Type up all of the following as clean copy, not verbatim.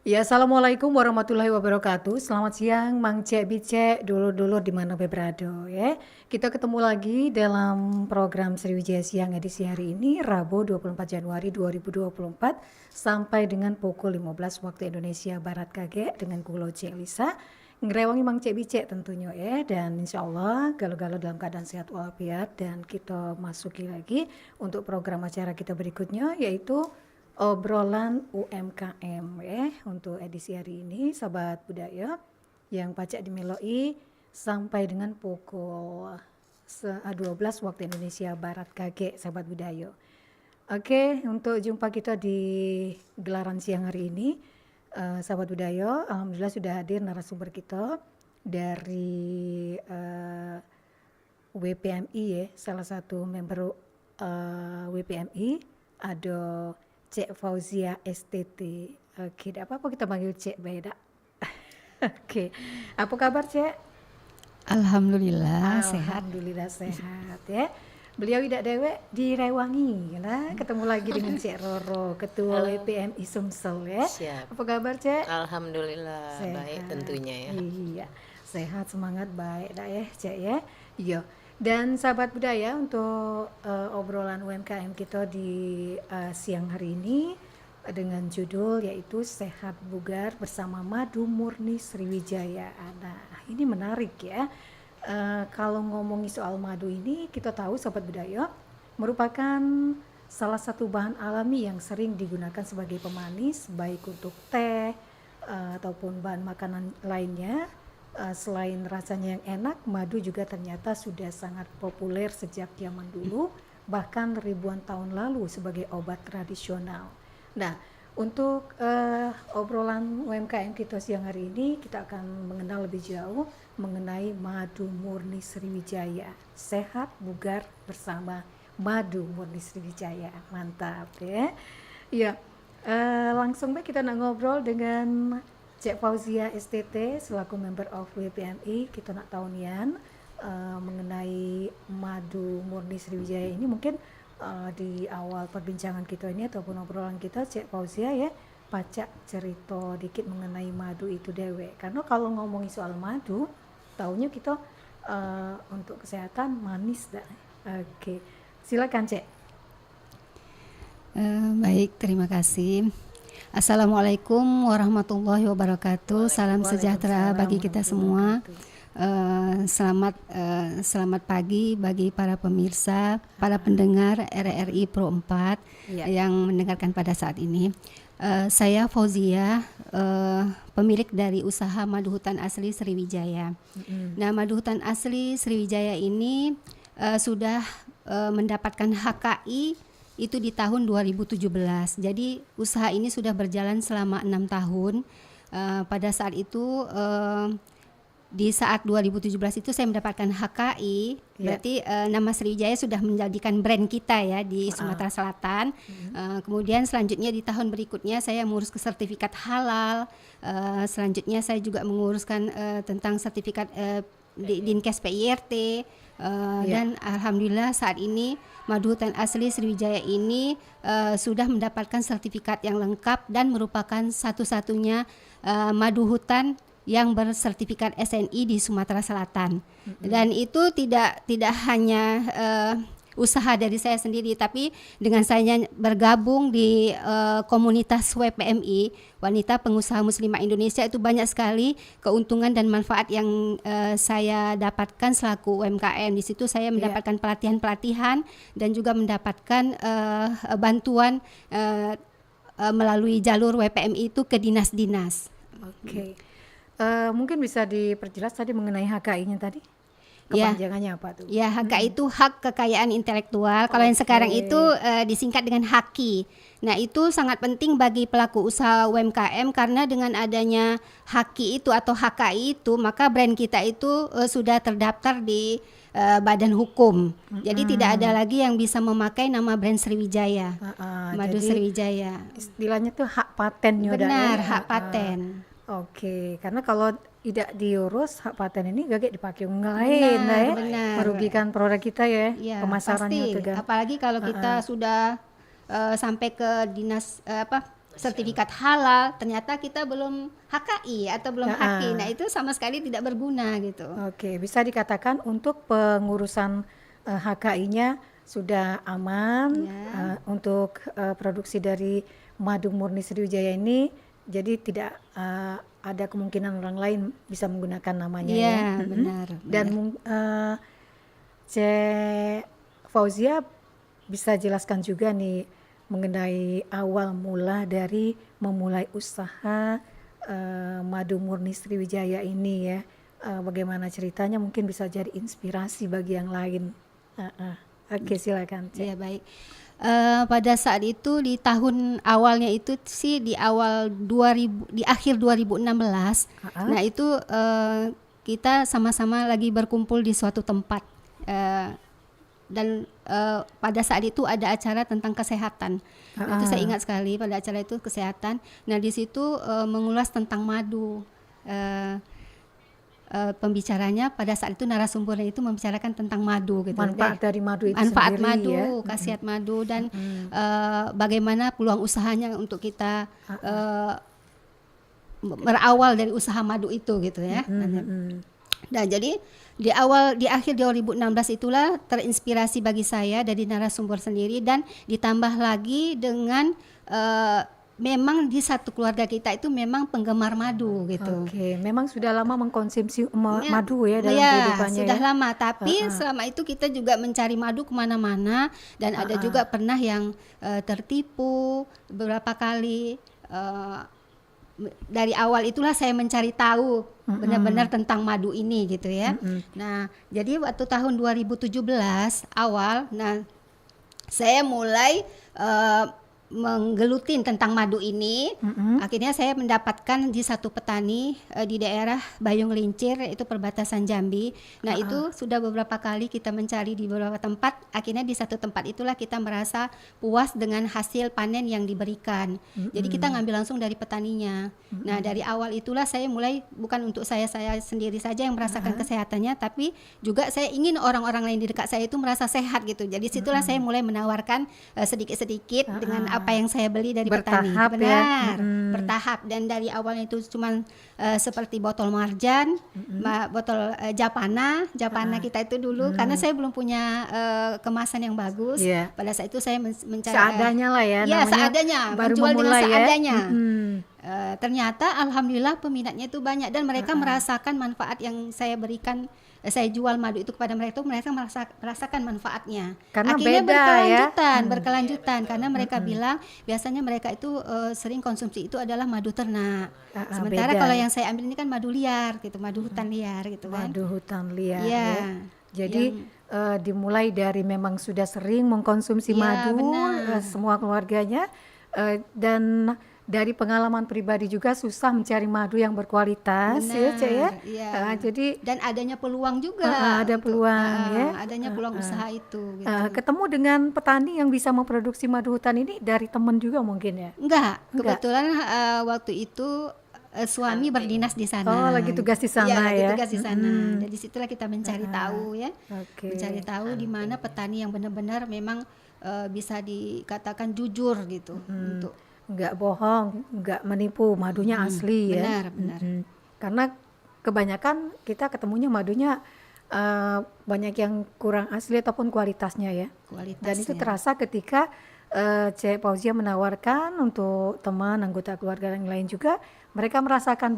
Ya, assalamualaikum warahmatullahi wabarakatuh. Selamat siang, Mang Cek Bicek, dulur-dulur di mana beberado ya. Kita ketemu lagi dalam program Sriwijaya Siang edisi hari ini, Rabu 24 Januari 2024 sampai dengan pukul 15 waktu Indonesia Barat KG dengan Kulo Cek Lisa. Ngerewangi Mang Cek Bicek tentunya ya, dan insya Allah galau-galau dalam keadaan sehat walafiat, dan kita masuki lagi untuk program acara kita berikutnya yaitu obrolan UMKM ya untuk edisi hari ini sahabat budaya yang pacak dimeloi sampai dengan pukul 12 waktu Indonesia Barat KG sahabat budaya. Oke, untuk jumpa kita di gelaran siang hari ini sahabat budaya, alhamdulillah sudah hadir narasumber kita dari WPMI ya, salah satu member WPMI ada Cek Fauzia STT. Oke, tidak apa-apa kita panggil Cek beda. Oke, apa kabar Cek? Alhamdulillah sehat. Alhamdulillah sehat ya. Beliau tidak dewek di Rewangi, nah ketemu lagi dengan Cek Roro, Ketua Halo. WPMI Sumsel ya. Siap. Apa kabar Cek? Alhamdulillah baik Sehat. tentunya ya. Iya, sehat, semangat, baik dah ya Cek ya. Iya. Dan sahabat budaya untuk obrolan UMKM kita di siang hari ini dengan judul yaitu Sehat Bugar bersama Madu Murni Sriwijaya. Nah, ini menarik ya. Kalau ngomongin soal madu ini, kita tahu sahabat budaya merupakan salah satu bahan alami yang sering digunakan sebagai pemanis baik untuk teh ataupun bahan makanan lainnya. Selain rasanya yang enak, madu juga ternyata sudah sangat populer sejak zaman dulu, bahkan ribuan tahun lalu sebagai obat tradisional. Nah, untuk obrolan UMKM kita siang hari ini, kita akan mengenal lebih jauh mengenai Madu Murni Sriwijaya. Sehat bugar bersama Madu Murni Sriwijaya. Mantap ya. Ya, langsung baik kita nak ngobrol dengan Cek Fauzia STT selaku member of WPMI. Kita nak tahu nian mengenai Madu Murni Sriwijaya ini. Mungkin di awal perbincangan kita ini ataupun obrolan kita Cek Fauzia ya pacak cerita dikit mengenai madu itu dewe. Karena kalau ngomongin soal madu, taunya kita untuk kesehatan manis dah. Oke, silakan Cek. Baik, terima kasih. Assalamualaikum warahmatullahi wabarakatuh. Salam sejahtera bagi kita semua. Selamat pagi bagi para pemirsa, para pendengar RRI Pro 4 yang mendengarkan pada saat ini. Saya Fauzia, pemilik dari usaha Madu Hutan Asli Sriwijaya. Nah, Madu Hutan Asli Sriwijaya ini sudah mendapatkan HKI itu di tahun 2017. Jadi usaha ini sudah berjalan selama 6 tahun. Pada saat itu di saat 2017 itu saya mendapatkan HKI, berarti nama Sriwijaya sudah menjadikan brand kita ya di Sumatera Selatan. Kemudian selanjutnya di tahun berikutnya saya mengurus ke sertifikat halal. Selanjutnya saya juga menguruskan tentang sertifikat Dinkes PIRT. Dan alhamdulillah saat ini Madu Hutan Asli Sriwijaya ini sudah mendapatkan sertifikat yang lengkap dan merupakan satu-satunya madu hutan yang bersertifikat SNI di Sumatera Selatan. Dan itu tidak hanya usaha dari saya sendiri, tapi dengan saya bergabung di komunitas WPMI, Wanita Pengusaha Muslimah Indonesia, itu banyak sekali keuntungan dan manfaat yang saya dapatkan selaku UMKM. Di situ saya mendapatkan pelatihan-pelatihan dan juga mendapatkan bantuan melalui jalur WPMI itu ke dinas-dinas. Oke. Mungkin bisa diperjelas tadi mengenai HKI-nya tadi? Kepanjangannya apa tuh? Ya, HKI itu hak kekayaan intelektual. Kalau yang sekarang itu disingkat dengan HAKI. Nah, itu sangat penting bagi pelaku usaha UMKM karena dengan adanya HAKI itu atau HKI itu, maka brand kita itu sudah terdaftar di badan hukum. Jadi tidak ada lagi yang bisa memakai nama brand Sriwijaya. Madu Sriwijaya. Istilahnya tuh hak paten. Benar, hak paten. Oke, karena kalau tidak diurus hak paten ini gak dipakai orang lain ya. Merugikan produk kita ya, pemasarannya pasti. Apalagi kalau kita sudah sampai ke dinas sertifikat halal, ternyata kita belum HKI atau belum HAKI. Nah, itu sama sekali tidak berguna gitu. Oke, bisa dikatakan untuk pengurusan HKI-nya sudah aman untuk produksi dari madu murni Sriwijaya ini, jadi tidak ada kemungkinan orang lain bisa menggunakan namanya ya. Benar. Dan Cek Fauzia bisa jelaskan juga nih mengenai awal mula dari memulai usaha madu murni Sriwijaya ini ya. Bagaimana ceritanya, mungkin bisa jadi inspirasi bagi yang lain. Oke, silakan. Ya, baik. Pada saat itu di tahun awalnya itu sih di akhir 2016. Nah, itu kita sama-sama lagi berkumpul di suatu tempat. Dan pada saat itu ada acara tentang kesehatan. Itu saya ingat sekali, pada acara itu kesehatan. Nah, di situ mengulas tentang madu. Pembicaranya pada saat itu, narasumbernya itu membicarakan tentang madu gitu. Manfaat dari madu itu manfaat sendiri madu, ya. khasiat madu, dan bagaimana peluang usahanya untuk kita berawal dari usaha madu itu gitu ya. Nah, jadi di akhir 2016 itulah terinspirasi bagi saya dari narasumber sendiri, dan ditambah lagi dengan memang di satu keluarga kita itu memang penggemar madu gitu. Oke, memang sudah lama mengkonsumsi madu ya dalam kehidupannya. Sudah ya. lama, tapi selama itu kita juga mencari madu kemana-mana, dan ada juga pernah yang tertipu beberapa kali. Dari awal itulah saya mencari tahu benar-benar tentang madu ini gitu ya. Nah, jadi waktu tahun 2017 awal, nah saya mulai menggelutin tentang madu ini. Akhirnya saya mendapatkan di satu petani di daerah Bayung Lincir, itu perbatasan Jambi. Nah, itu sudah beberapa kali kita mencari di beberapa tempat. Akhirnya di satu tempat itulah kita merasa puas dengan hasil panen yang diberikan. Jadi kita ngambil langsung dari petaninya. Nah, dari awal itulah saya mulai, bukan untuk saya sendiri saja yang merasakan kesehatannya, tapi juga saya ingin orang-orang lain di dekat saya itu merasa sehat gitu. Jadi situlah saya mulai menawarkan sedikit-sedikit dengan apa yang saya beli dari petani. Benar, bertahap. Dan dari awalnya itu cuman seperti botol marjan, botol Japana kita itu dulu, karena saya belum punya kemasan yang bagus. Pada saat itu saya mencari seadanya lah ya, namanya seadanya, baru menjual dengan seadanya. Ternyata alhamdulillah peminatnya itu banyak, dan mereka merasakan manfaat yang saya berikan. Saya jual madu itu kepada mereka, itu mereka merasakan manfaatnya. Karena akhirnya beda berkelanjutan karena mereka bilang biasanya mereka itu sering konsumsi itu adalah madu ternak. Sementara kalau yang saya ambil ini kan madu liar gitu, madu hutan liar gitu kan. Madu hutan liar ya. Jadi dimulai dari memang sudah sering mengkonsumsi madu, semua keluarganya, dan dari pengalaman pribadi juga susah mencari madu yang berkualitas. Ya, Cek ya. Jadi dan adanya peluang juga. Ada peluang ya. Adanya peluang usaha itu gitu. Ketemu dengan petani yang bisa memproduksi madu hutan ini dari teman juga mungkin ya? Enggak. Kebetulan waktu itu suami berdinas di sana. Oh, lagi tugas di sana ya. Lagi tugas di sana. Jadi situlah kita mencari tahu ya. Mencari tahu di mana petani yang benar-benar memang bisa dikatakan jujur gitu untuk nggak bohong, nggak menipu, madunya asli ya. Benar. Karena kebanyakan kita ketemunya madunya banyak yang kurang asli ataupun kualitasnya ya. Dan itu terasa ketika Cek Fauzia menawarkan untuk teman anggota keluarga yang lain juga, mereka merasakan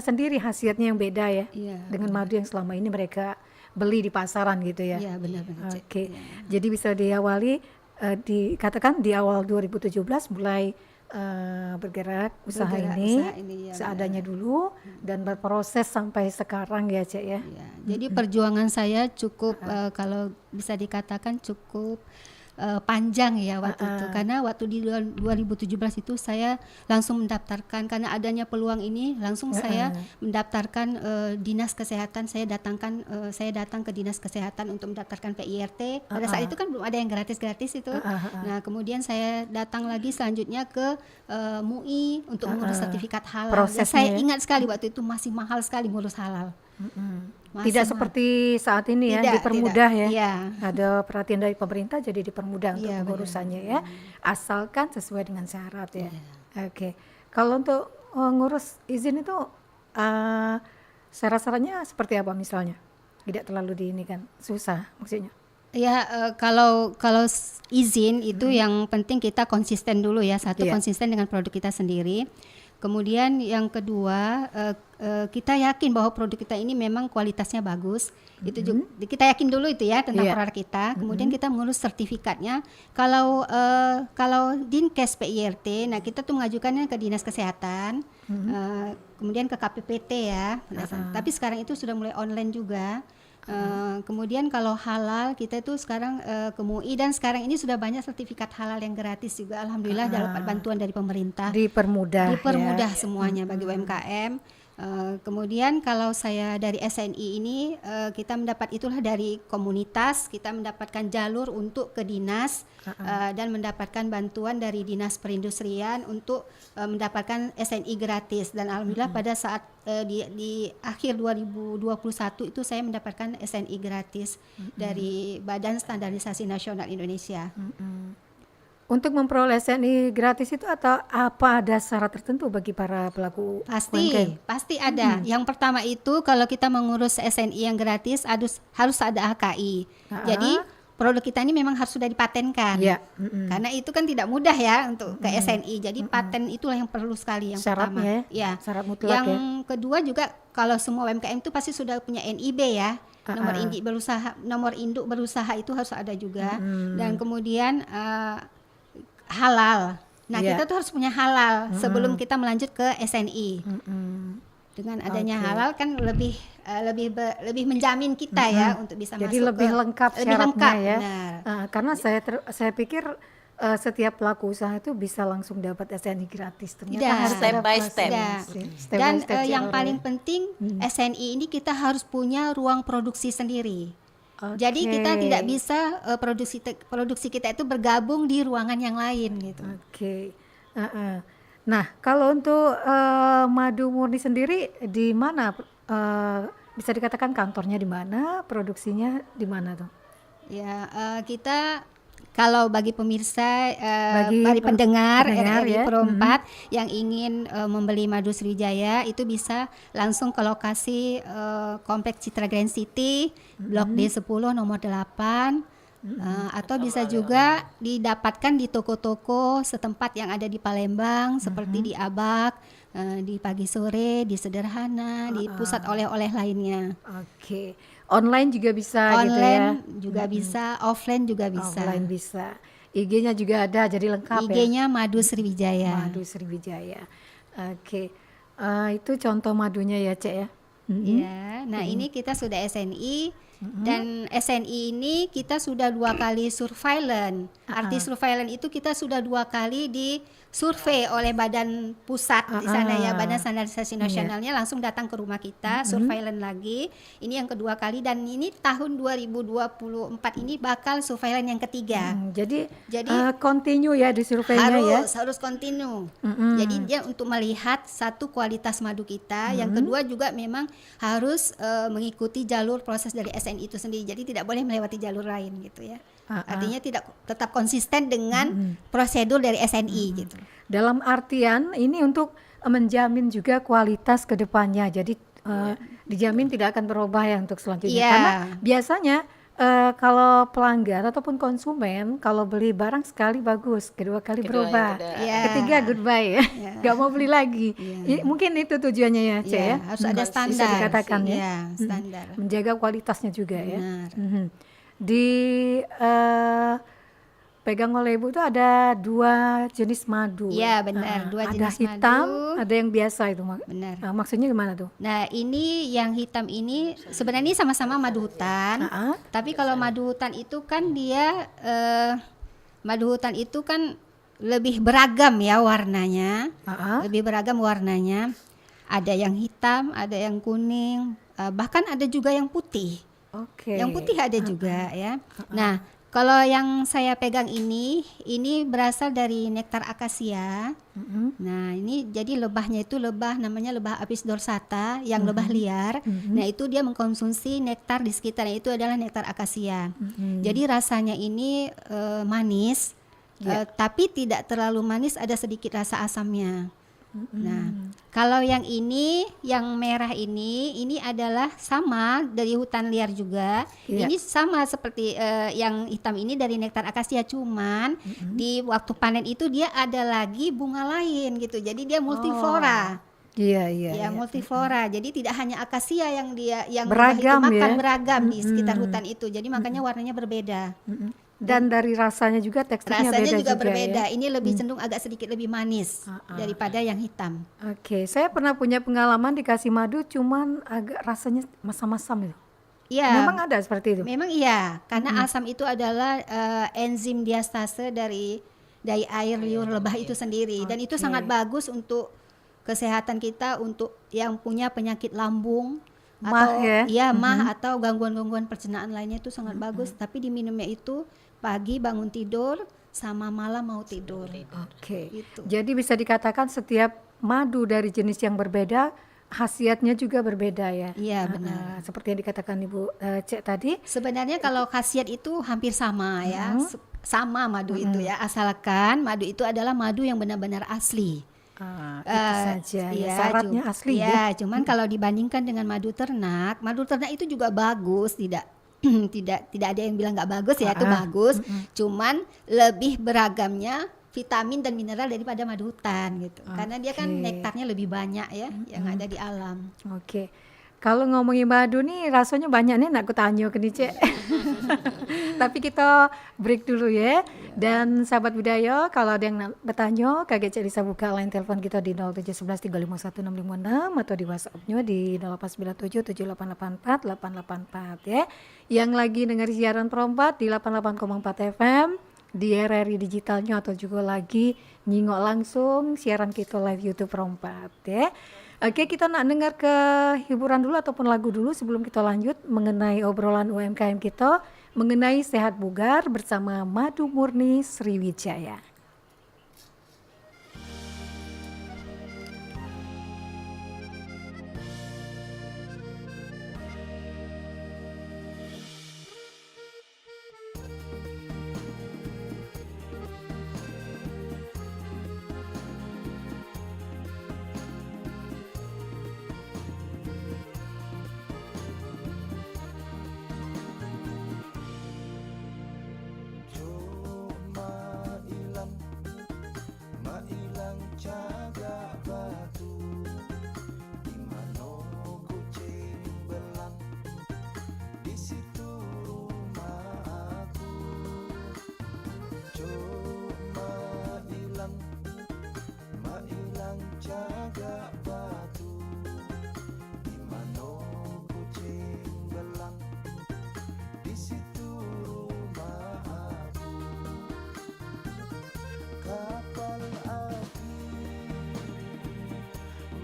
sendiri khasiatnya yang beda ya, dengan madu yang selama ini mereka beli di pasaran gitu ya. Iya, benar-benar. Oke. Jadi bisa diawali dikatakan di awal 2017 mulai bergerak usaha ini seadanya dulu, dan berproses sampai sekarang ya, Cek ya. Jadi perjuangan saya cukup kalau bisa dikatakan cukup panjang ya waktu itu, karena waktu di 2017 itu saya langsung mendaftarkan, karena adanya peluang ini langsung saya mendaftarkan dinas kesehatan. Saya datang ke dinas kesehatan untuk mendaftarkan PIRT. Pada saat itu kan belum ada yang gratis itu. Nah, kemudian saya datang lagi selanjutnya ke MUI untuk mengurus sertifikat halal. Saya ingat sekali waktu itu masih mahal sekali ngurus halal. Tidak seperti saat ini ya, dipermudah ya. Ada perhatian dari pemerintah, jadi dipermudah untuk pengurusannya ya, asalkan sesuai dengan syarat ya. Oke. Kalau untuk ngurus izin itu syarat-syaratnya seperti apa misalnya? Tidak terlalu kan susah maksudnya. Ya, kalau izin itu yang penting kita konsisten dulu ya. Satu, Iya. konsisten dengan produk kita sendiri. Kemudian yang kedua, kita yakin bahwa produk kita ini memang kualitasnya bagus. Itu juga kita yakin dulu itu ya tentang Iya. produk kita. Kemudian kita mengurus sertifikatnya. Kalau Dinkes PIRT, nah kita tuh mengajukannya ke Dinas Kesehatan, kemudian ke KPPT ya. Tapi sekarang itu sudah mulai online juga. Kemudian kalau halal kita itu sekarang ke MUI, dan sekarang ini sudah banyak sertifikat halal yang gratis juga, alhamdulillah dapat bantuan dari pemerintah. Dipermudah ya. Semuanya bagi UMKM. Kemudian kalau saya dari SNI ini, kita mendapat itulah dari komunitas, kita mendapatkan jalur untuk ke dinas, dan mendapatkan bantuan dari Dinas Perindustrian untuk mendapatkan SNI gratis, dan alhamdulillah pada saat di akhir 2021 itu saya mendapatkan SNI gratis dari Badan Standarisasi Nasional Indonesia. Untuk memperoleh SNI gratis itu atau apa ada syarat tertentu bagi para pelaku UMKM? Pasti ada. Yang pertama itu kalau kita mengurus SNI yang gratis harus ada HKI. Jadi produk kita ini memang harus sudah dipatenkan. Ya. Karena itu kan tidak mudah ya untuk ke SNI. Jadi paten itulah yang perlu sekali yang Syaratnya pertama. Ya. Syarat mutlak Yang ya. kedua juga kalau semua UMKM itu pasti sudah punya NIB ya. Nomor induk berusaha itu harus ada juga. Dan kemudian halal. Nah, kita tuh harus punya halal sebelum kita melanjut ke SNI. Dengan adanya halal kan lebih menjamin kita ya untuk bisa Jadi masuk lebih lengkap lebih syaratnya lengkap, ya. benar. Karena saya pikir setiap pelaku usaha itu bisa langsung dapat SNI gratis. Ternyata Tidak. harus Step ada by proses. step. Tidak. Step Dan by step yang jalurnya. paling penting SNI ini kita harus punya ruang produksi sendiri. Jadi kita tidak bisa produksi kita itu bergabung di ruangan yang lain gitu. Oke. Nah, kalau untuk madu murni sendiri di mana? Bisa dikatakan kantornya di mana, produksinya di mana tuh? Ya, kita kalau bagi pemirsa, Bagi bagi pendengar pendengar RRI ya. Pro 4 yang ingin membeli madu Sriwijaya itu bisa langsung ke lokasi Kompleks Citra Grand City, Blok D10 nomor 8. Atau bisa juga didapatkan di toko-toko setempat yang ada di Palembang, seperti di Abak, di Pagi Sore, di Sederhana, di pusat oleh-oleh lainnya. Oke. Online juga bisa gitu ya. Online juga bisa, offline juga bisa. Offline bisa. IG-nya juga ada, jadi lengkap ya. IG-nya Madu Sriwijaya. Madu Sriwijaya. Oke. Itu contoh madunya ya, Cek ya. Ya, nah ini kita sudah SNI, dan SNI ini kita sudah 2 kali surveillance. Arti surveillance itu kita sudah 2 kali di survei oleh badan pusat di sana ya, Badan Standarisasi Nasionalnya langsung datang ke rumah kita, surveillance lagi. Ini yang kedua kali, dan ini tahun 2024 ini bakal surveillance yang ketiga. Jadi Jadi continue ya di surveinya ya. harus continue. Jadi dia untuk melihat satu kualitas madu kita, yang kedua juga memang harus mengikuti jalur proses dari SNI itu sendiri. Jadi tidak boleh melewati jalur lain gitu ya. Artinya tetap konsisten dengan prosedur dari SNI gitu. Dalam artian ini untuk menjamin juga kualitas ke depannya. Jadi dijamin tidak akan berubah ya untuk selanjutnya. Iya. Karena biasanya kalau pelanggan ataupun konsumen kalau beli barang sekali bagus, kedua kali berubah, ketiga goodbye ya, nggak mau beli lagi. Mungkin itu tujuannya ya, Cek ya. Harus ada standar. Bisa dikatakan ya. Iya, standar. Menjaga kualitasnya juga ya. Benar. Di pegang oleh Ibu itu ada 2 jenis madu. Iya, benar, 2 jenis ada hitam, madu. ada yang biasa itu. Benar. Maksudnya gimana tuh? Nah, ini yang hitam ini sebenarnya ini sama-sama madu hutan. Tapi kalau madu hutan itu kan dia madu hutan itu kan lebih beragam ya warnanya. Lebih beragam warnanya. Ada yang hitam, ada yang kuning, bahkan ada juga yang putih. Oke. Yang putih ada juga ya. Nah, kalau yang saya pegang ini berasal dari nektar akasia. Nah, ini jadi lebahnya itu namanya lebah Apis dorsata, yang lebah liar. Nah, itu dia mengkonsumsi nektar di sekitarnya, itu adalah nektar akasia. Jadi rasanya ini manis, Ya. Tapi tidak terlalu manis, ada sedikit rasa asamnya. Nah, kalau yang ini, yang merah ini adalah sama dari hutan liar juga. Iya. Ini sama seperti yang hitam ini dari nektar akasia, cuman di waktu panen itu dia ada lagi bunga lain gitu. Jadi dia multiflora. Iya, iya. Ya, multiflora. Jadi tidak hanya akasia yang dia yang Beragam itu makan ya. beragam di sekitar hutan itu. Jadi makanya warnanya berbeda. Dan dari rasanya juga teksturnya Rasanya beda juga berbeda. ya. Ini lebih cenderung agak sedikit lebih manis daripada yang hitam. Oke, saya pernah punya pengalaman dikasih madu, cuman agak rasanya masam-masam itu. Iya. Memang ada seperti itu. Memang iya, karena asam itu adalah enzim diastase dari air liur lebah itu sendiri, dan itu sangat bagus untuk kesehatan kita, untuk yang punya penyakit lambung Mah atau ya? mah atau gangguan-gangguan pencernaan lainnya itu sangat bagus. Tapi diminumnya itu pagi bangun tidur sama malam mau tidur. Oke. Gitu. Jadi bisa dikatakan setiap madu dari jenis yang berbeda, khasiatnya juga berbeda ya. Iya, benar. Seperti yang dikatakan Ibu Cek tadi. Sebenarnya kalau khasiat itu hampir sama ya, sama madu itu ya, asalkan madu itu adalah madu yang benar-benar asli. Itu saja ya, Iya, syaratnya asli ya. cuman kalau dibandingkan dengan madu ternak itu juga bagus, tidak tidak ada yang bilang nggak bagus ya, itu bagus. Cuman lebih beragamnya vitamin dan mineral daripada madu hutan gitu. Karena dia kan nektarnya lebih banyak ya yang ada di alam. Oke. Kalau ngomongin madu nih rasanya banyak nih nak kutanyo ke nih Cek. Tapi kita break dulu ya. Dan sahabat budaya, kalau ada yang bertanya, Kak Cek bisa buka line telepon kita di 0711 351 656 atau di WhatsApp-nya di 0897 7884 884 ya. Yang lagi dengar siaran Perompat di 88,4 FM di RRI digitalnya atau juga lagi nyingok langsung siaran kita live YouTube Perompat ya. Oke, kita nak dengar ke hiburan dulu ataupun lagu dulu sebelum kita lanjut mengenai obrolan UMKM kita mengenai sehat bugar bersama Madu Murni Sriwijaya.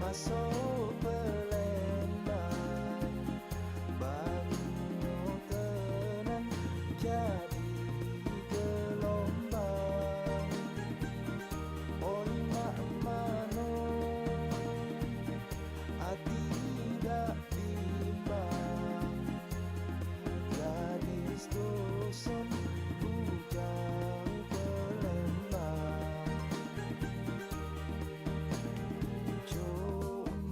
Masuk Palembang, baru tenang jadi gelombang. Oi mak mano, hati tidak bimbang. Gadis dusun bujang Palembang. Cuma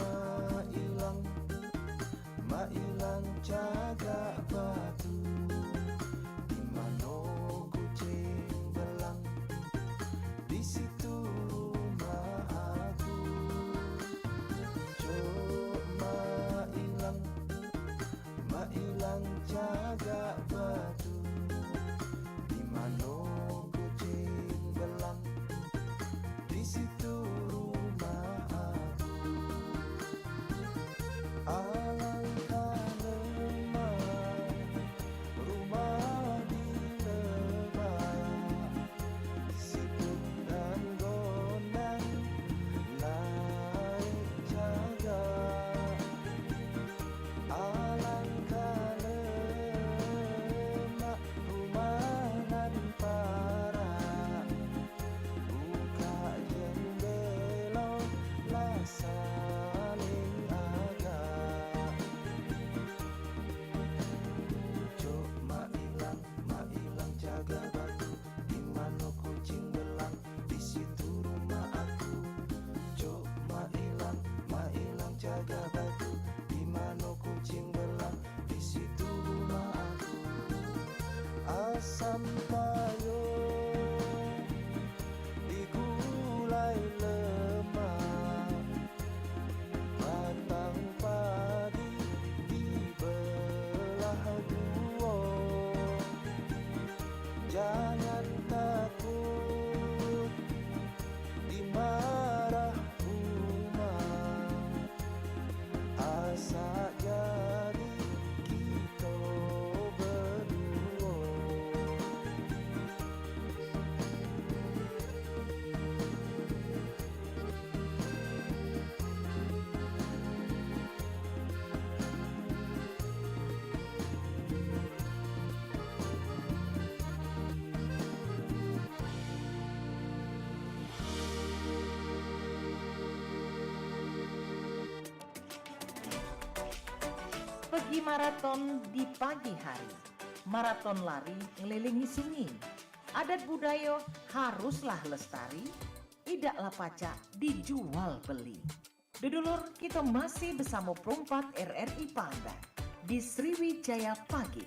Jangan takut dimarah rumah, asa jadi kita berdua. Pergi maraton di pagi hari. Maraton lari ngelilingi sungai. Adat budaya haruslah lestari. Idaklah pacak dijual beli. Dudulur, kita masih bersama perempat RRI Pandan di Sriwijaya Pagi.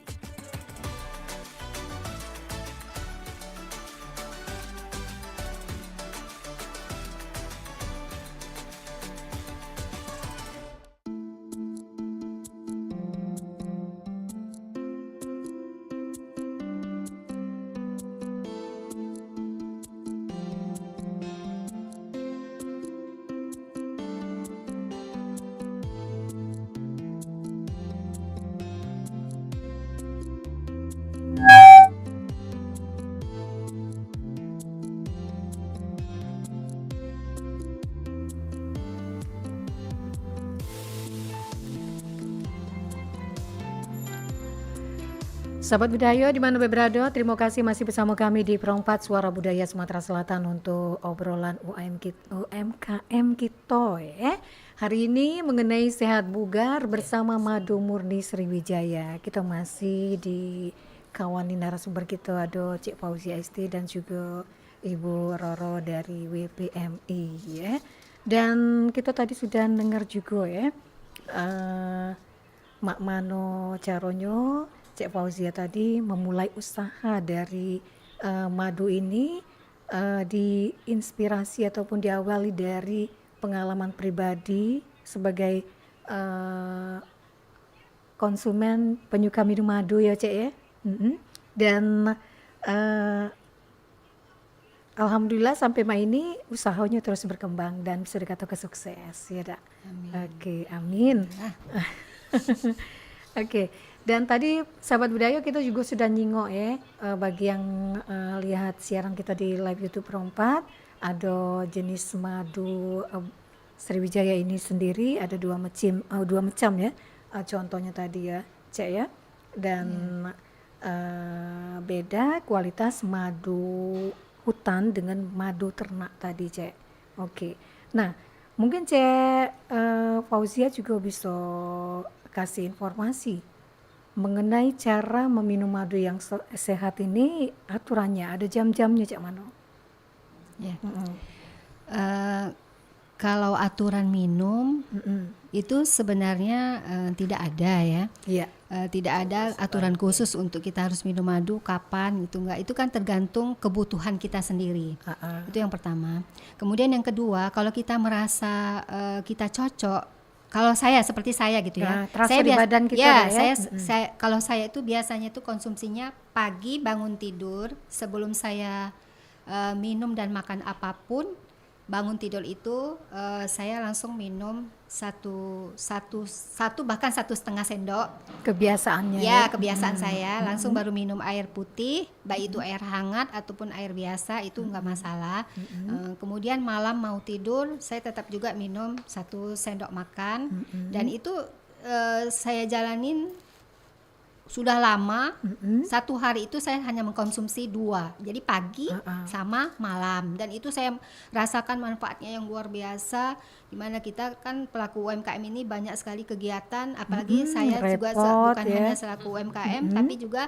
Sahabat budaya di mana berada, terima kasih masih bersama kami di Perempat Suara Budaya Sumatera Selatan untuk obrolan UMKM kita ya. Hari ini mengenai sehat bugar bersama Madu Murni Sriwijaya. Kita masih dikawani narasumber kita, ada Cik Fauzia Esti dan juga Ibu Roro dari WPMI ya. Dan kita tadi sudah dengar juga ya, Mak Mano Caronyo, Cik Fauzia tadi memulai usaha dari madu ini diinspirasi ataupun diawali dari pengalaman pribadi sebagai konsumen penyuka minum madu ya Cik ya. Dan alhamdulillah sampai malam ini usahanya terus berkembang dan bisa dikatakan sukses ya dak. Oke, amin. Oke. Dan tadi sahabat budaya kita juga sudah nyingok ya, bagi yang lihat siaran kita di live YouTube Perempat, ada jenis madu Sriwijaya ini sendiri ada dua macam ya, contohnya tadi ya Cek ya, dan beda kualitas madu hutan dengan madu ternak tadi Cek. Oke, nah mungkin Cek Fauzia juga bisa kasih informasi mengenai cara meminum madu yang sehat ini, aturannya ada jam-jamnya Cak Mano. Ya. Kalau aturan minum itu sebenarnya tidak ada ya. Iya. Tidak ada aturan khusus untuk kita harus minum madu kapan gitu, enggak. Itu kan tergantung kebutuhan kita sendiri. Itu yang pertama. Kemudian yang kedua, kalau kita merasa kita cocok, kalau saya seperti saya gitu ya, terasa saya di badan kita ya, ya. saya kalau saya itu biasanya itu konsumsinya pagi bangun tidur, sebelum saya minum dan makan apapun, bangun tidur itu saya langsung minum satu bahkan 1,5 sendok. Kebiasaannya Ya, kebiasaan saya langsung baru minum air putih, baik itu air hangat ataupun air biasa, itu enggak masalah. Kemudian malam mau tidur saya tetap juga minum 1 sendok makan, dan itu saya jalanin sudah lama. Satu hari itu saya hanya mengkonsumsi 2, jadi pagi sama malam, dan itu saya rasakan manfaatnya yang luar biasa. Dimana kita kan pelaku UMKM ini banyak sekali kegiatan, apalagi saya juga bukan hanya selaku UMKM tapi juga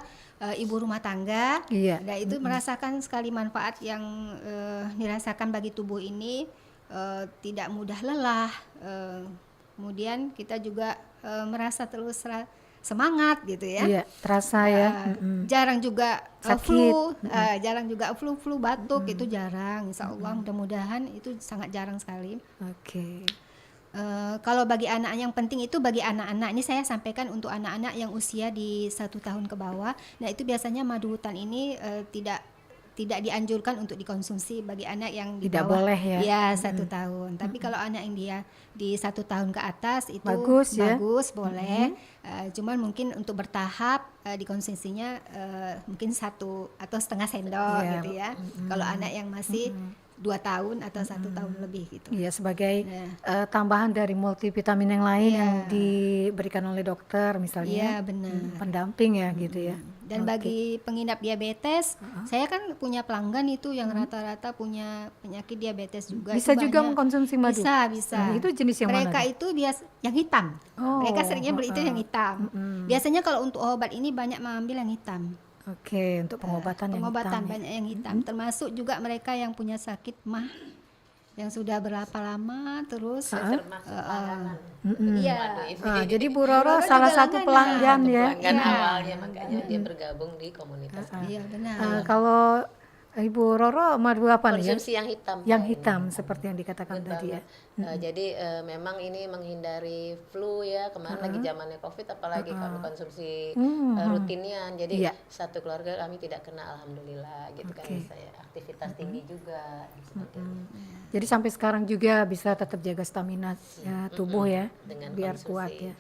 ibu rumah tangga. Dan itu merasakan sekali manfaat yang dirasakan bagi tubuh ini, tidak mudah lelah, kemudian kita juga merasa terus semangat gitu ya. Iya, terasa ya. Jarang juga sakit, jarang juga flu batuk, itu jarang. Insya Allah mudah-mudahan itu sangat jarang sekali. Oke. Kalau bagi anak yang penting itu bagi anak-anak ini saya sampaikan untuk anak-anak yang usia di 1 tahun ke bawah. Nah itu biasanya madu hutan ini tidak dianjurkan untuk dikonsumsi bagi anak yang di Tidak bawah boleh ya? ya 1 tahun. Tapi kalau anak yang dia di 1 tahun ke atas itu Bagus ya? boleh. Cuman mungkin untuk bertahap dikonsumsinya mungkin 1 atau setengah sendok Iya. gitu ya. Kalau anak yang masih 2 tahun atau 1 tahun lebih gitu. Iya, sebagai Nah. tambahan dari multivitamin yang lain Iya. yang diberikan oleh dokter misalnya. Iya benar. Pendamping ya gitu ya. Dan Oke. bagi pengidap diabetes, saya kan punya pelanggan itu yang rata-rata punya penyakit diabetes juga. Bisa itu juga banyak. mengkonsumsi madu? Bisa. Nah, itu jenis yang mana Mereka tuh? itu yang hitam. Oh, Mereka seringnya beli itu yang hitam. Biasanya kalau untuk obat ini banyak mengambil yang hitam. Oke, untuk pengobatan yang Pengobatan hitam ya. banyak yang hitam. Termasuk juga mereka yang punya sakit mah yang sudah berapa lama terus. Termasuk langganan. Iya. Jadi Bu Bu Roro Roro salah juga satu langganan. pelanggan ya. Pelanggan Iya. awalnya, makanya dia bergabung di komunitas ini. Iya benar. Kalau Ibu Roro madu apa nih ya? Konsumsi yang hitam. Yang Pak, hitam ini. seperti yang dikatakan Betul tadi ya. banget. Jadi memang ini menghindari flu ya, kemarin lagi zamannya Covid, apalagi kami konsumsi rutinian. Jadi Iya. satu keluarga kami tidak kena, alhamdulillah gitu kan. Saya aktivitas tinggi juga seperti itu. Jadi sampai sekarang juga bisa tetap jaga stamina ya, tubuh ya, Dengan biar konsumsi. kuat ya.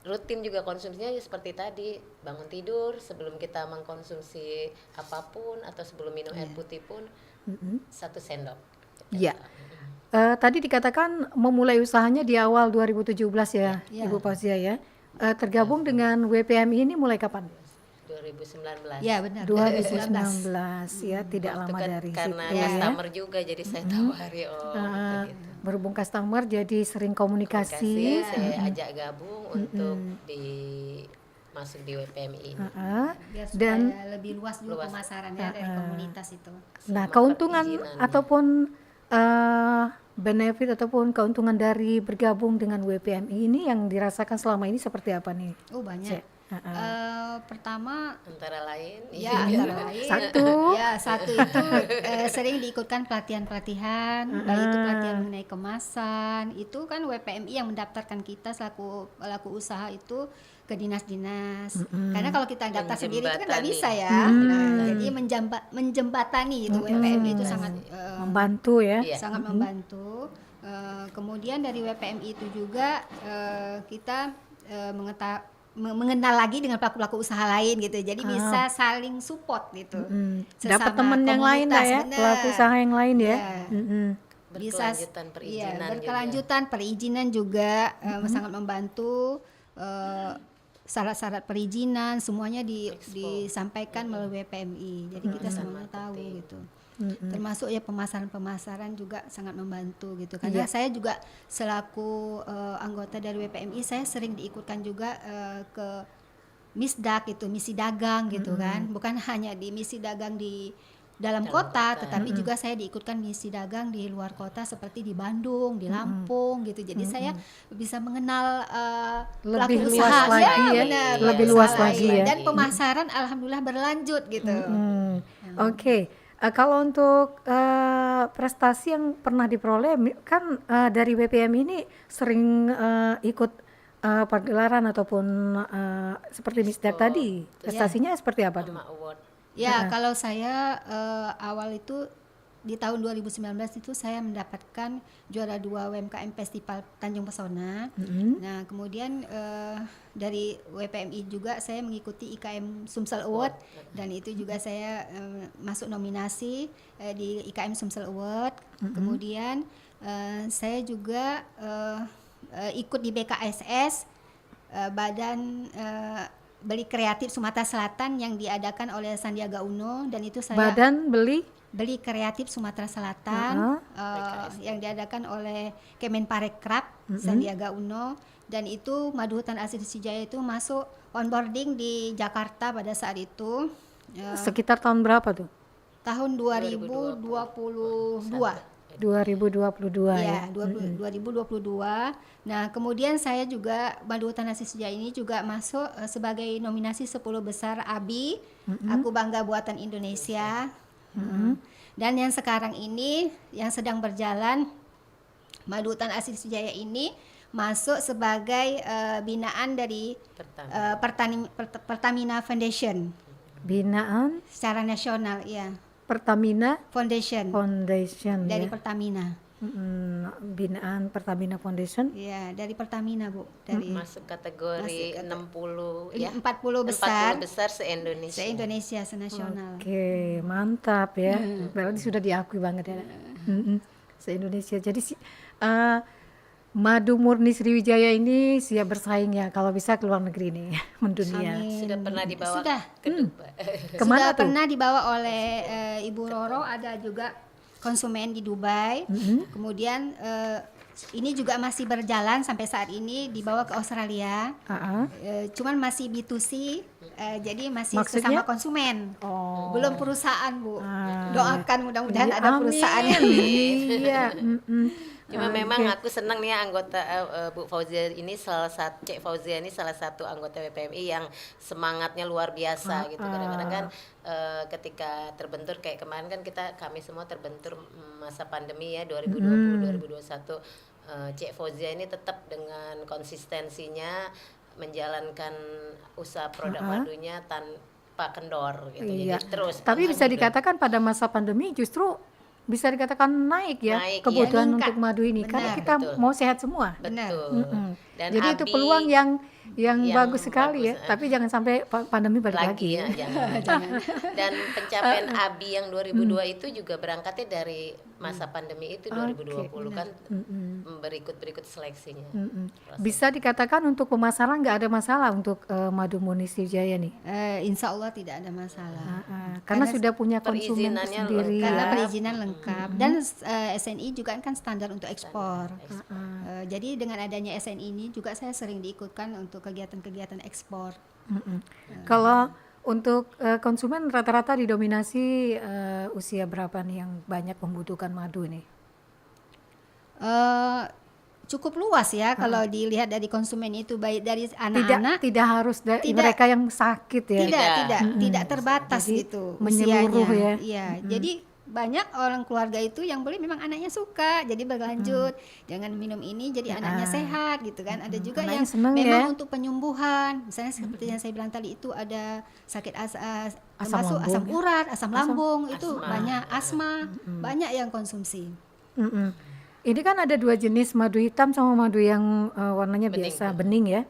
Rutin juga konsumsinya ya seperti tadi, bangun tidur sebelum kita mengkonsumsi apapun atau sebelum minum air putih pun 1 sendok. Iya. Tadi dikatakan memulai usahanya di awal 2017 ya, Ibu Fauzia ya. Tergabung dengan WPMI ini mulai kapan? 2019. Iya benar. 2019 ya, tidak Waktu lama kan dari karena situ ya. customer juga, jadi saya tawari gitu. Berhubung customer jadi sering Komunikasi, komunikasi. saya ajak gabung untuk masuk di WPMI ini. Biar supaya Dan lebih luas juga pemasarannya dari komunitas itu. nah, Sama keuntungan perizinannya. ataupun benefit ataupun keuntungan dari bergabung dengan WPMI ini yang dirasakan selama ini seperti apa nih? Oh banyak. Cek. Pertama Antara lain, ya antara lain satu itu sering diikutkan pelatihan-pelatihan, baik itu pelatihan mengenai kemasan. Itu kan WPMI yang mendaftarkan kita selaku pelaku usaha itu ke dinas-dinas. Karena kalau kita daftar sendiri itu kan nggak bisa ya. Nah, jadi menjembatani itu WPMI itu sangat Membantu ya. Iya. sangat membantu. Kemudian dari WPMI itu juga kita mengenal lagi dengan pelaku-pelaku usaha lain gitu. Jadi bisa saling support gitu. Dapat Sesama teman yang lain lah komunitas, ya, benar. pelaku usaha yang lain ya. Ya. Bisa berkelanjutan perizinan juga. berkelanjutan perizinan juga sangat membantu. Syarat-syarat perizinan semuanya disampaikan melalui WPMI. Jadi kita semuanya tahu gitu. Termasuk ya pemasaran juga sangat membantu gitu. Karena saya juga selaku anggota dari WPMI saya sering diikutkan juga ke MISDAG itu, misi dagang gitu kan. Bukan hanya di misi dagang di dalam kota, tetapi juga saya diikutkan misi dagang di luar kota seperti di Bandung, di Lampung gitu. Jadi saya bisa mengenal Lebih pelaku luas usaha. lagi ya, benar, lebih pelaku luas usaha lagi lain. ya. Dan pemasaran alhamdulillah berlanjut gitu. Oke. Kalau untuk prestasi yang pernah diperoleh kan dari WPM ini sering ikut pergelaran ataupun seperti Misdak tadi. Prestasinya seperti apa tuh? Sama award. Ya, kalau saya awal itu di tahun 2019 itu saya mendapatkan juara 2 UMKM Festival Tanjung Pesona. Nah, kemudian dari WPMI juga saya mengikuti IKM Sumsel Award dan itu juga saya masuk nominasi di IKM Sumsel Award. Kemudian saya juga ikut di BKSS Badan Beli Kreatif Sumatera Selatan yang diadakan oleh Sandiaga Uno dan itu saya Badan Beli Kreatif Sumatera Selatan yang diadakan oleh Kemenparekraf Sandiaga Uno dan itu Madu Hutan Asli Sijaya itu masuk onboarding di Jakarta pada saat itu sekitar tahun berapa tuh? tahun 2022. 2022 ya. 2022. Nah, kemudian saya juga Madu Hutan Asli Sijaya ini juga masuk sebagai nominasi 10 besar ABI Aku Bangga Buatan Indonesia. Dan yang sekarang ini yang sedang berjalan Madu Hutan Asli Sriwijaya ini masuk sebagai binaan dari Pertamina Foundation Binaan secara nasional, ya. Pertamina Foundation Foundation dari ya. Pertamina. Binaan Pertamina Foundation. Ya, dari Pertamina, Bu. Dari Masuk kategori 60 ya. 40 besar 40 besar se-Indonesia. se-Indonesia, senasional. Oke, mantap ya. Berarti sudah diakui banget ya. Se-Indonesia. Jadi madu murni Sriwijaya ini siap bersaing ya kalau bisa ke luar negeri nih, mendunia. Sudah pernah dibawa Sudah. ke Dubai. Kemana Sudah tuh? pernah dibawa oleh Ibu Roro, ada juga konsumen di Dubai. Kemudian ini juga masih berjalan sampai saat ini, dibawa ke Australia. Cuman masih B2C, jadi masih Maksudnya? sesama konsumen. Oh. Belum perusahaan, Bu. Doakan mudah-mudahan Ya, ada amin. perusahaannya. Iya. Cuma memang aku senang nih anggota Bu Fauzia ini Cek Fauzia ini salah satu anggota BPMI yang semangatnya luar biasa gitu. Kadang-kadang kan ketika terbentur kayak kemarin kan kami semua terbentur masa pandemi ya 2020 2021. Cek Fauzia ini tetap dengan konsistensinya menjalankan usaha produk madunya tanpa kendor gitu. Iya. Jadi terus. Tapi bisa alhamdulillah. dikatakan pada masa pandemi justru bisa dikatakan naik ya Naik, kebutuhan iya. untuk madu ini karena Benar, kita betul. mau sehat semua. Betul. Dan Jadi itu Abi- peluang yang bagus sekali bagus, ya. Tapi jangan sampai pandemi balik lagi ya, ya. jangan. Dan pencapaian ABI yang 2002 itu juga berangkatnya dari masa pandemi itu 2020 kan berikut seleksinya. Bisa dikatakan untuk pemasaran nggak ada masalah untuk madu murni Sriwijaya nih. Insya Allah tidak ada masalah. Karena sudah punya konsumen perizinannya sendiri Karena ya. perizinan lengkap dan SNI juga kan standar untuk ekspor. Jadi dengan adanya SNI ini juga saya sering diikutkan untuk kegiatan-kegiatan ekspor. Kalau untuk konsumen rata-rata didominasi usia berapa nih yang banyak membutuhkan madu nih? Cukup luas ya kalau dilihat dari konsumen itu, baik dari anak-anak. Tidak harus mereka yang sakit ya. Tidak terbatas Jadi gitu menyeluruh usianya. ya. Iya, jadi banyak orang keluarga itu yang beli memang anaknya suka, jadi berlanjut jangan minum ini jadi anaknya sehat gitu kan. Ada juga Anaknya yang seneng memang ya. untuk penyembuhan, misalnya seperti yang saya bilang tadi itu ada sakit termasuk lambung asam ya? urat, asam lambung itu banyak, asma banyak yang konsumsi. Ini kan ada dua jenis madu hitam sama madu yang warnanya biasa bening ya.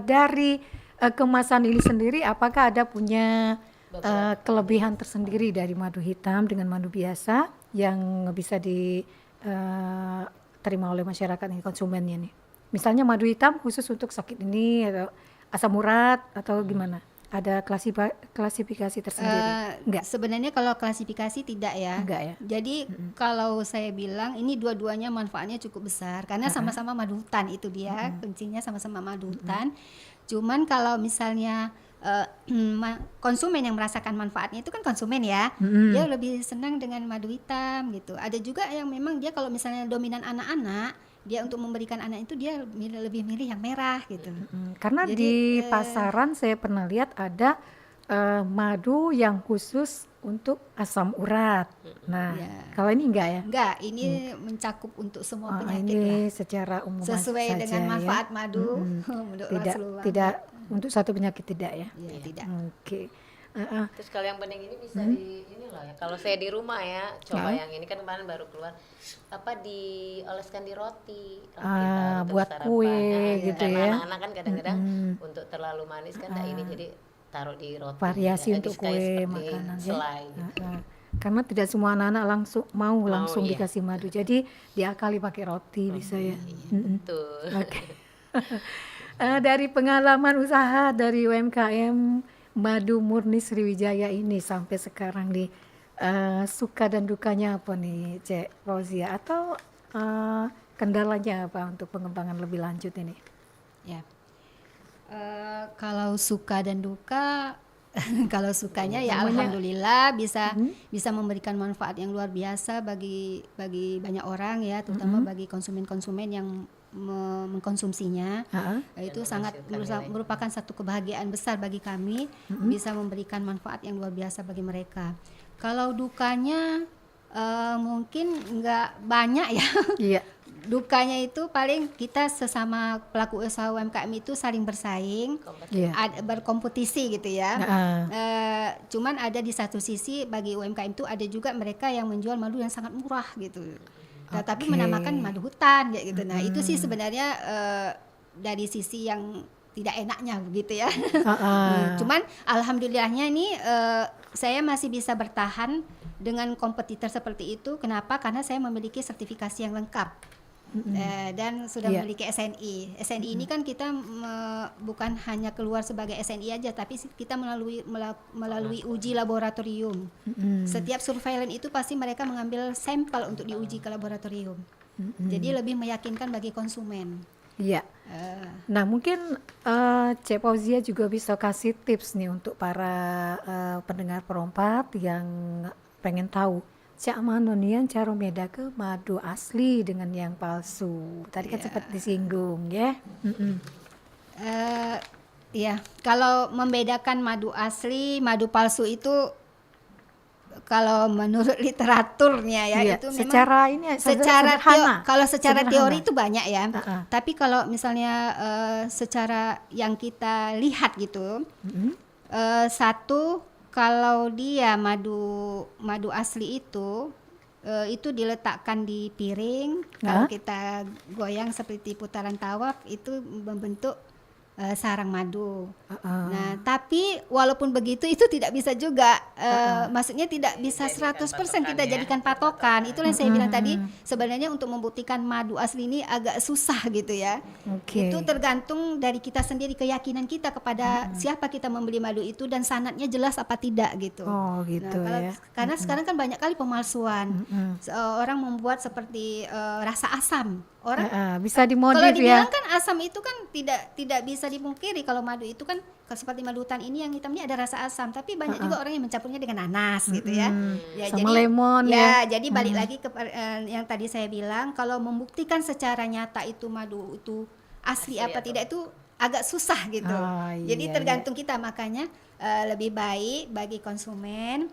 Dari kemasan ini sendiri, apakah ada punya kelebihan tersendiri dari madu hitam dengan madu biasa yang bisa diterima oleh masyarakat ini, konsumennya nih? Misalnya madu hitam khusus untuk sakit ini atau asam urat atau gimana? Ada klasifikasi tersendiri? Enggak. Sebenarnya kalau klasifikasi tidak ya. Enggak ya. Jadi kalau saya bilang ini dua-duanya manfaatnya cukup besar karena sama-sama madu hutan, itu dia kuncinya, sama-sama madu hutan. Cuman kalau misalnya konsumen yang merasakan manfaatnya itu kan konsumen ya, dia lebih senang dengan madu hitam gitu. Ada juga yang memang dia kalau misalnya dominan anak-anak, dia untuk memberikan anak itu dia lebih milih yang merah gitu. Karena Jadi, di pasaran saya pernah lihat ada madu yang khusus untuk asam urat. Nah, kalau ini enggak ya? Enggak, ini mencakup untuk semua penyakit lah. Ini secara umum Sesuai saja dengan manfaat ya. madu menurut Rasulullah. Tidak untuk satu penyakit tidak ya? Ya, tidak. Oke. Terus kalau yang bening ini bisa di ini loh ya. Kalau saya di rumah ya, coba yang ini kan kemarin baru keluar dioleskan di roti. Kita untuk buat sarapan. kue gitu karena ya. anak-anak kan kadang-kadang untuk terlalu manis kan ini jadi taruh di roti. Variasi Ya, untuk disukai kue seperti makanan ya. selai gitu. Karena tidak semua anak-anak langsung iya. dikasih madu. Jadi diakali pakai roti bisa ya. Betul. Oke. Dari pengalaman usaha dari UMKM Madu Murni Sriwijaya ini sampai sekarang nih, suka dan dukanya apa nih Cek Fauzia, atau kendalanya apa untuk pengembangan lebih lanjut ini? Ya. Kalau suka dan duka, kalau sukanya ya alhamdulillah bisa memberikan manfaat yang luar biasa bagi banyak orang ya, terutama bagi konsumen-konsumen yang mengkonsumsinya. Itu sangat merupakan satu kebahagiaan besar bagi kami bisa memberikan manfaat yang luar biasa bagi mereka. Kalau dukanya Mungkin nggak banyak ya. Iya. Dukanya itu paling kita sesama pelaku usaha UMKM itu saling bersaing, Iya. berkompetisi gitu ya. Heeh. Cuman ada di satu sisi bagi UMKM itu ada juga mereka yang menjual madu yang sangat murah gitu. Nah, tapi Oke. menamakan madu hutan kayak gitu. Nah, itu sih sebenarnya dari sisi yang tidak enaknya begitu ya. Heeh. Cuman alhamdulillahnya ini saya masih bisa bertahan dengan kompetitor seperti itu. Kenapa? Karena saya memiliki sertifikasi yang lengkap. Dan sudah Iya. memiliki SNI. SNI ini kan kita bukan hanya keluar sebagai SNI aja, tapi kita melalui uji laboratorium. Setiap surveillance itu pasti mereka mengambil sampel untuk diuji ke laboratorium. Jadi lebih meyakinkan bagi konsumen. Iya. Nah, mungkin Cek Fauzia juga bisa kasih tips nih untuk para pendengar perompat yang pengen tahu cak manonian cara beda ke madu asli dengan yang palsu. Tadi kan sempat disinggung ya. Ya, kalau membedakan madu asli, madu palsu itu kalau menurut literaturnya ya Iya, itu memang secara ini sederhana. kalau secara Sederhana. teori itu banyak ya. Uh-uh. Tapi kalau misalnya secara yang kita lihat gitu, satu kalau dia madu asli itu diletakkan di piring, kalau kita goyang seperti putaran tawaf itu membentuk sarang madu. Nah, tapi walaupun begitu itu tidak bisa juga, maksudnya tidak bisa 100% kita jadikan patokan. Itulah yang saya bilang tadi, sebenarnya untuk membuktikan madu asli ini agak susah gitu ya. Oke. Itu tergantung dari kita sendiri, keyakinan kita kepada siapa kita membeli madu itu dan sanadnya jelas apa tidak gitu. Oh, gitu ya. Karena sekarang kan banyak kali pemalsuan. Orang membuat seperti rasa asam. Orang Bisa dimodif kalau ya. dibilang kan asam itu kan tidak bisa dipungkiri. Kalau madu itu kan seperti madu hutan ini yang hitam ini ada rasa asam, tapi banyak juga orang yang mencampurnya dengan nanas gitu ya. Sama lemon ya. Jadi balik lagi ke yang tadi saya bilang, kalau membuktikan secara nyata itu madu itu asli apa tidak itu agak susah gitu. Oh, Jadi iya, tergantung kita, makanya lebih baik bagi konsumen,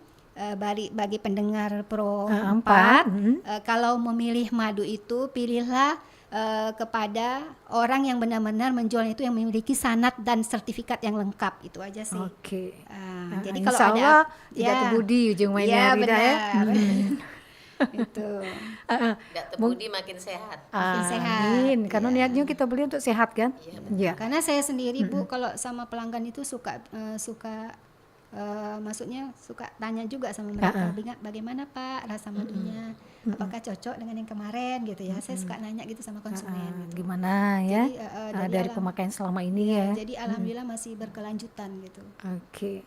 bagi pendengar Pro 4, kalau memilih madu itu pilihlah kepada orang yang benar-benar menjualnya itu yang memiliki sanad dan sertifikat yang lengkap, itu aja sih. Oke. Jadi Insya kalau ada Allah tidak terbudi ujung mainnya ya, Rida ya. Itu Nggak terbudi makin sehat. makin sehat. Amin. Karena niatnya kita beli untuk sehat kan? Iya. Karena saya sendiri Bu kalau sama pelanggan itu suka maksudnya suka tanya juga sama mereka, bagaimana Pak rasa madunya, apakah cocok dengan yang kemarin gitu ya. Saya suka nanya gitu sama konsumen gitu. Gimana ya? Jadi, Dari pemakaian selama ini ya. Jadi alhamdulillah masih berkelanjutan gitu. Oke.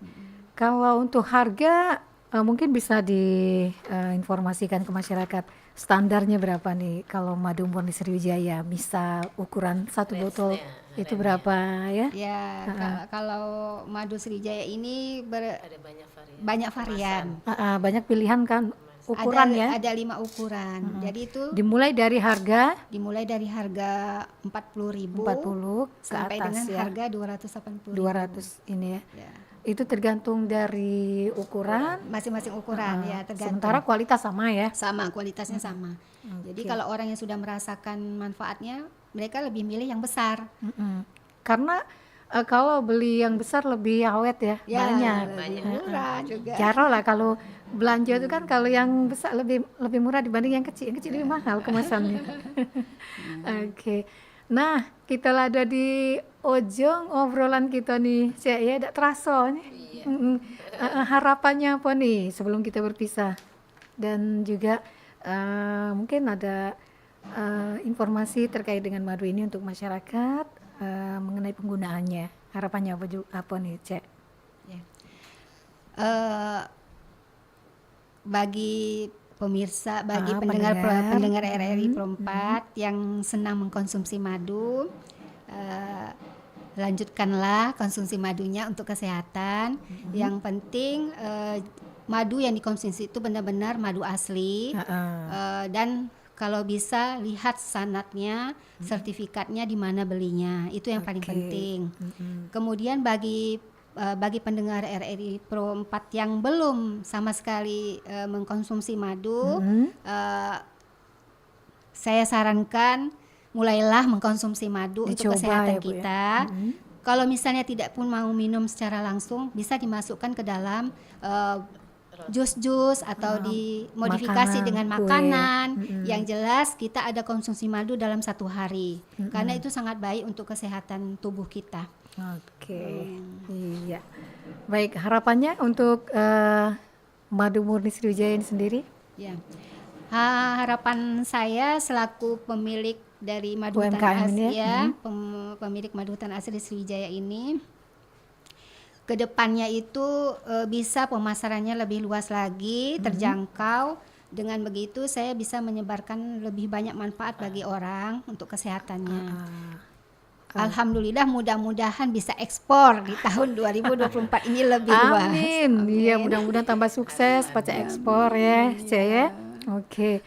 Kalau untuk harga mungkin bisa diinformasikan ke masyarakat standarnya berapa nih kalau madu murni Sriwijaya, misal ukuran satu botol itu berapa ya? Ya, kalau madu Sriwijaya ini Ada banyak varian. banyak varian. Banyak pilihan kan ukuran ya. Ada 5 ukuran. Jadi itu Dimulai dari harga dimulai dari harga 40.000 40 ke sampai atas dengan ya. harga 280.000. 200 ini ya. Ya. Itu tergantung dari ukuran. Masing-masing ukuran ya, tergantung. Sementara kualitas sama ya. Sama, kualitasnya sama. Jadi kalau orang yang sudah merasakan manfaatnya, mereka lebih milih yang besar. Karena kalau beli yang besar lebih awet ya, banyak. Lebih murah juga. Jarang lah kalau belanja itu kan kalau yang besar lebih murah dibanding yang kecil. Yang kecil lebih mahal kemasannya. Oke. Nah, kita ada di ujung obrolan kita nih, Cek ya, tidak terasa nih. Harapannya apa nih sebelum kita berpisah? Dan juga mungkin ada informasi terkait dengan madu ini untuk masyarakat mengenai penggunaannya. Harapannya apa nih, Cek? Ya. Bagi pemirsa, bagi pendengar RRI Pro 4 yang senang mengkonsumsi madu, lanjutkanlah konsumsi madunya untuk kesehatan. Yang penting madu yang dikonsumsi itu benar-benar madu asli, dan kalau bisa lihat sanadnya, sertifikatnya di mana belinya, itu yang paling penting. Kemudian bagi bagi pendengar RRI Pro 4 yang belum sama sekali mengkonsumsi madu, saya sarankan mulailah mengkonsumsi madu untuk Dicoba kesehatan ya, Bu, ya. kita. Kalau misalnya tidak pun mau minum secara langsung, bisa dimasukkan ke dalam jus-jus atau dimodifikasi makanan, dengan kue. makanan. Yang jelas kita ada konsumsi madu dalam 1 hari, karena itu sangat baik untuk kesehatan tubuh kita. Oke, iya. Baik, harapannya untuk Madu Murni Sriwijaya ini sendiri? Ya, harapan saya selaku pemilik dari Madu Hutan UMKM ini Asri, pemilik Madu Hutan Asri Sriwijaya ini, kedepannya itu bisa pemasarannya lebih luas lagi, terjangkau. Dengan begitu saya bisa menyebarkan lebih banyak manfaat bagi orang untuk kesehatannya. Alhamdulillah, mudah-mudahan bisa ekspor di tahun 2024 ini lebih luas. Amin. Iya, mudah-mudahan tambah sukses pasca ekspor ya, Cek ya. Oke.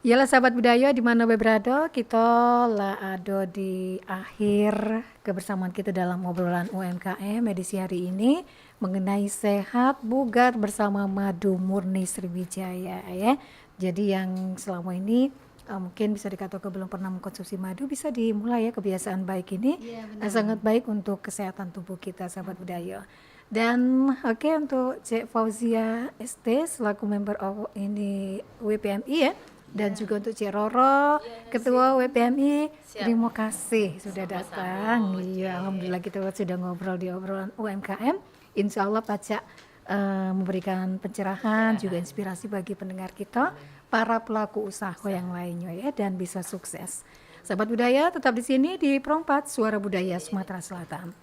Yalah sahabat budaya di mana berada, kita lah ada di akhir kebersamaan kita dalam obrolan UMKM edisi hari ini mengenai sehat bugar bersama Madu Murni Sriwijaya ya. Jadi yang selama ini mungkin bisa dikatakan belum pernah mengkonsumsi madu, bisa dimulai ya kebiasaan baik ini. Sangat baik untuk kesehatan tubuh kita sahabat budaya. Dan oke, untuk Cek Fauzia ST selaku member of ini WPMI ya, dan juga untuk Cek Roro ketua WPMI. Terima kasih sudah datang. Iya, alhamdulillah kita sudah ngobrol di obrolan UMKM. Insya Allah Paca memberikan pencerahan juga inspirasi bagi pendengar kita, para pelaku usaha yang lainnya ya, dan bisa sukses. Sahabat budaya tetap di sini di Pro 4 Suara Budaya Sumatera Selatan.